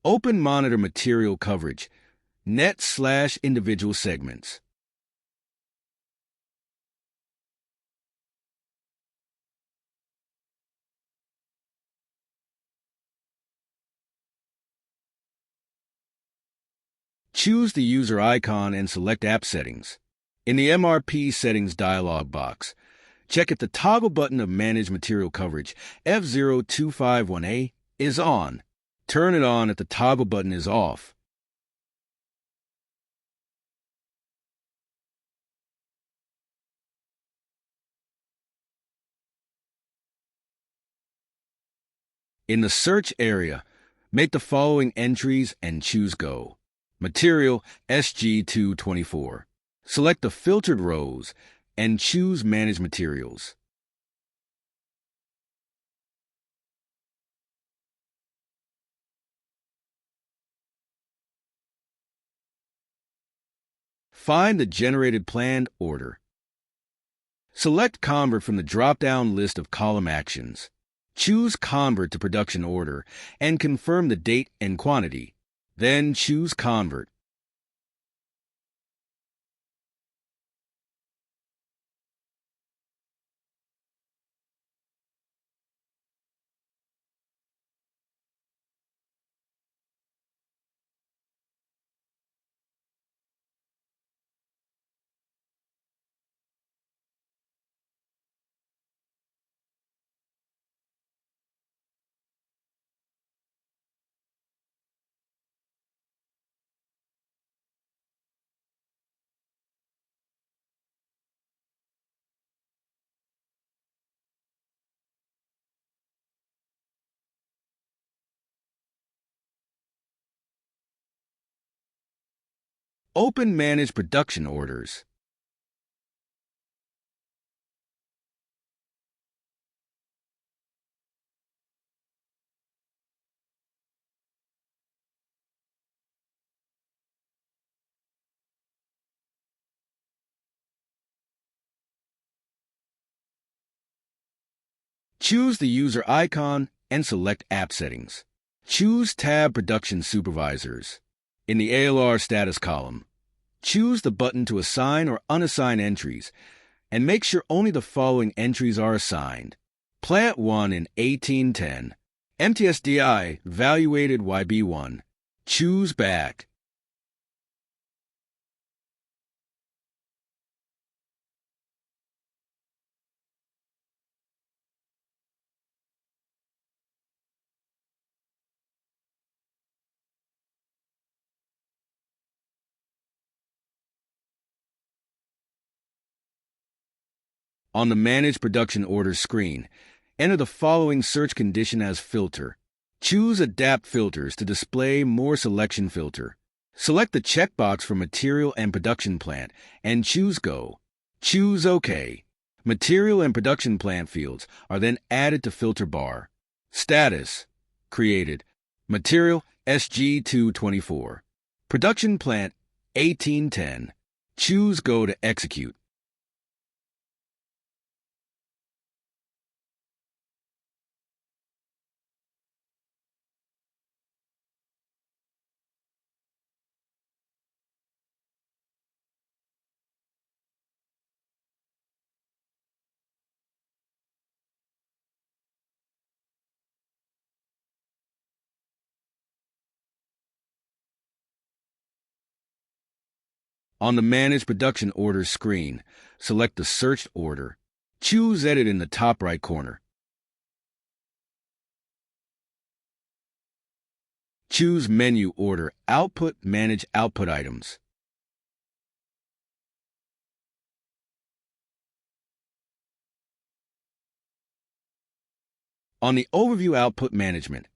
Open Monitor Material Coverage, net/individual segments. Choose the user icon and select App Settings. In the MRP Settings dialog box, check if the toggle button of Manage Material Coverage F0251A is on. Turn it on if the toggle button is off. In the Search area, make the following entries and choose Go. Material SG224. Select the filtered rows and choose Manage Materials. Find the generated planned order. Select Convert from the drop-down list of column actions. Choose Convert to Production Order and confirm the date and quantity. Then choose Convert. Open Manage Production Orders. Choose the user icon and select App Settings. Choose Tab Production Supervisors. In the ALR status column, choose the button to assign or unassign entries, and make sure only the following entries are assigned. Plant 1 in 1810. MTSDI Evaluated YB1. Choose Back. On the Manage Production Orders screen, enter the following search condition as filter. Choose Adapt Filters to display more selection filter. Select the checkbox for Material and Production Plant and choose Go. Choose OK. Material and Production Plant fields are then added to filter bar. Status. Created. Material SG224. Production Plant 1810. Choose Go to execute. On the Manage Production Orders screen, select the searched order. Choose Edit in the top right corner. Choose Menu Order Output Manage Output Items. On the Overview Output Management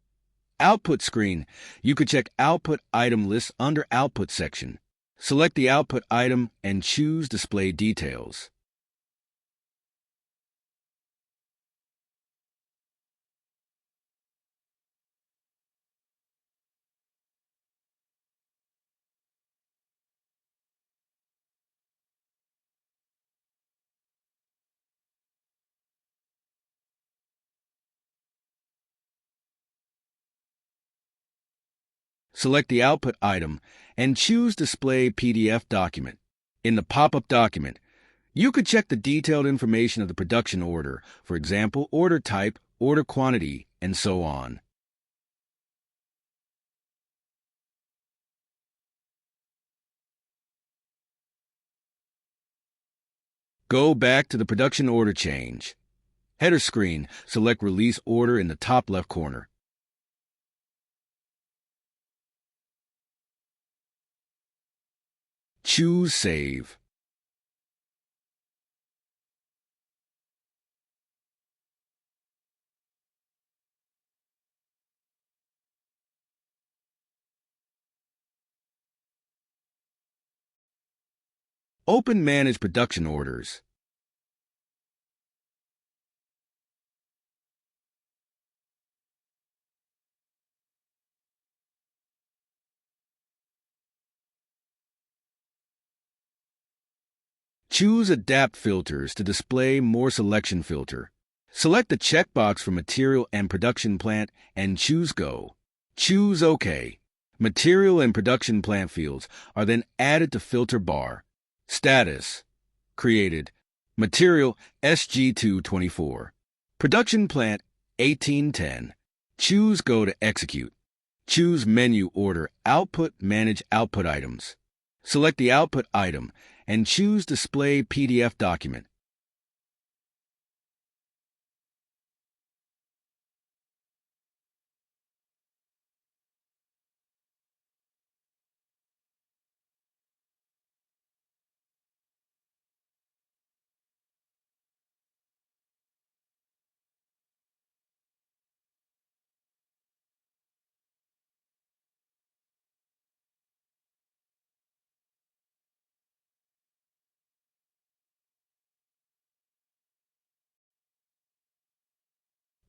Output screen, you could check Output Item List under Output section. Select the output item and choose Display Details. Select the output item and choose Display PDF Document. In the pop-up document, you could check the detailed information of the production order, for example, order type, order quantity, and so on. Go back to the production order change. Header screen, select Release Order in the top left corner. Choose Save. Open Manage Production Orders. Choose Adapt Filters to display more selection filter. Select the checkbox for Material and Production Plant and choose Go. Choose OK. Material and Production Plant fields are then added to filter bar. Status. Created. Material SG224. Production Plant 1810. Choose Go to execute. Choose Menu Order Output Manage Output Items. Select the output item and choose Display PDF Document.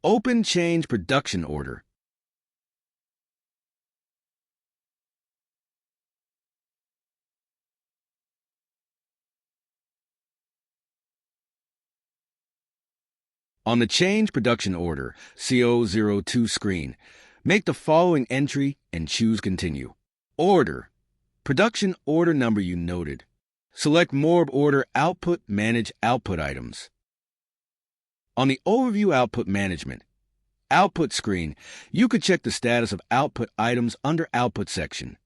Open Change Production Order. On the Change Production Order CO02 screen, make the following entry and choose Continue. Order. Production order number you noted. Select More Order Output Manage Output Items. On the Overview Output Management Output screen, you could check the status of output items under Output section.